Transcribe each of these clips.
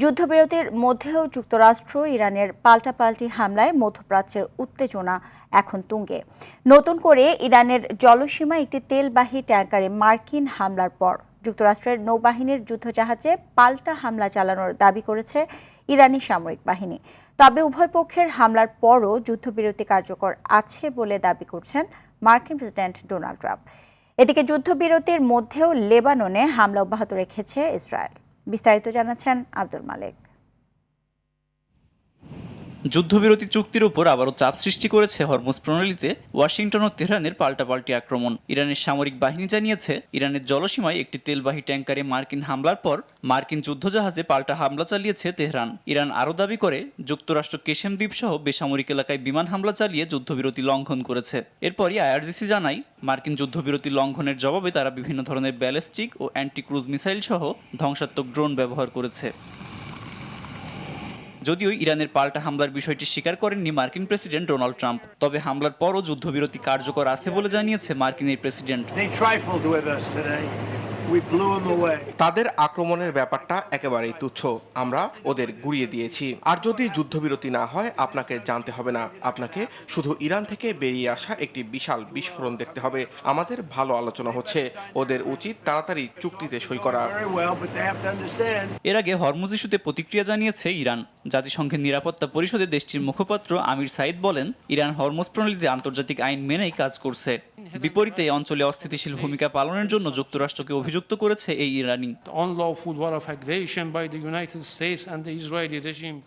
যুদ্ধবিরতির মধ্যেও যুক্তরাষ্ট্র ইরানের পাল্টাপাল্টি হামলায় মধ্যপ্রাচ্যের উত্তেজনা এখন তুঙ্গে। নতুন করে ইরানের জলসীমায় একটি তেলবাহী ট্যাঙ্কারে মার্কিন হামলার পর যুক্তরাষ্ট্রের নৌবাহিনীর যুদ্ধজাহাজে পাল্টা হামলা চালানোর দাবি করেছে ইরানি সামরিক বাহিনী। তবে উভয় পক্ষের হামলার পরও যুদ্ধবিরতি কার্যকর আছে বলে দাবি করছেন মার্কিন প্রেসিডেন্ট ডোনাল্ড ট্রাম্প। এদিকে যুদ্ধবিরতির মধ্যেও লেবাননে হামলা অব্যাহত রেখেছে ইসরায়েল। বিস্তারিত জানাচ্ছেন আব্দুল মালেক। যুদ্ধবিরতি চুক্তির উপর আবারও চাপ সৃষ্টি করেছে হরমুজ প্রণালীতে ওয়াশিংটন ও তেহরানের পাল্টাপাল্টি আক্রমণ। ইরানের সামরিক বাহিনী জানিয়েছে, ইরানের জলসীমায় একটি তেলবাহী ট্যাঙ্কারে মার্কিন হামলার পর মার্কিন যুদ্ধজাহাজে পাল্টা হামলা চালিয়েছে তেহরান। ইরান আরও দাবি করে, যুক্তরাষ্ট্র কেশেম দ্বীপ সহ বেসামরিক এলাকায় বিমান হামলা চালিয়ে যুদ্ধবিরতি লঙ্ঘন করেছে। এরপরই আইআরজিসি জানায়, মার্কিন যুদ্ধবিরতি লঙ্ঘনের জবাবে তারা বিভিন্ন ধরনের ব্যালিস্টিক ও অ্যান্টি ক্রুজ মিসাইল সহ ধ্বংসাত্মক ড্রোন ব্যবহার করেছে। যদিও ইরানের পাল্টা হামলার বিষয়টি স্বীকার করেননি মার্কিন প্রেসিডেন্ট ডোনাল্ড ট্রাম্প, তবে হামলার পরও যুদ্ধবিরতি কার্যকর আছে বলে জানিয়েছে মার্কিন এই প্রেসিডেন্ট। তাদের আক্রমণের ব্যাপারটা একেবারেই তুচ্ছ, আমরা ওদের গুড়িয়ে দিয়েছি। আর যদি যুদ্ধবিরতি না হয়, আপনাকে জানতে হবে না, আপনাকে শুধু ইরান থেকে বেরিয়ে আসা একটি বিশাল বিস্ফোরণ দেখতে হবে। আমাদের ভালো আলোচনা হচ্ছে, ওদের উচিত তাড়াতাড়ি চুক্তিতে সই করা। এর আগে হরমুজ ইস্যুতে প্রতিক্রিয়া জানিয়েছে ইরান। জাতিসংঘের নিরাপত্তা পরিষদে দেশটির মুখপাত্র আমির সাইদ বলেন, ইরান হরমুজ প্রণালীতে আন্তর্জাতিক আইন মেনেই কাজ করছে। বিপরীতে এই অঞ্চলে অস্থিতিশীল ভূমিকা পালনের জন্য যুক্তরাষ্ট্রকে অভিযুক্ত করেছে এই ইরানি।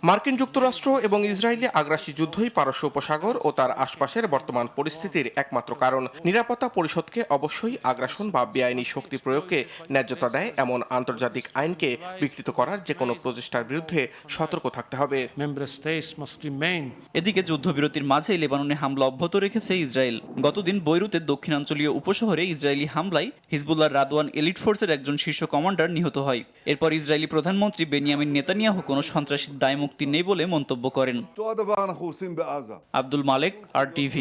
মার্কিন যুক্তরাষ্ট্র এবং ইসরায়েলি আগ্রাসী যুদ্ধই পারস্য উপসাগর ও তার আশপাশের বর্তমান পরিস্থিতির একমাত্র কারণ। নিরাপত্তা পরিষদকে অবশ্যই আগ্রাসন বা বেআইনি শক্তি প্রয়োগকে ন্যায্যতা দেয় এমন আন্তর্জাতিক আইনকে বিকৃত করার যে কোনো প্রচেষ্টার বিরুদ্ধে সতর্ক থাকতে হবে। এদিকে যুদ্ধবিরতির মাঝেই লেবাননে হামলা অব্যাহত রেখেছে ইসরায়েল। গতদিন বৈরুতের দক্ষিণাঞ্চলীয় উপশহরে ইসরায়েলি হামলায় হিজবুল্লাহর রাদওয়ান এলিট ফোর্সের একজন শীর্ষ কমান্ডার নিহত হয়। এরপর ইসরায়েলি প্রধানমন্ত্রী বেনিয়ামিন নেতানিয়াহু কোনো সন্ত্রাসীর দায়মুক্তি নেই বলে মন্তব্য করেন। আব্দুল মালেক, RTV।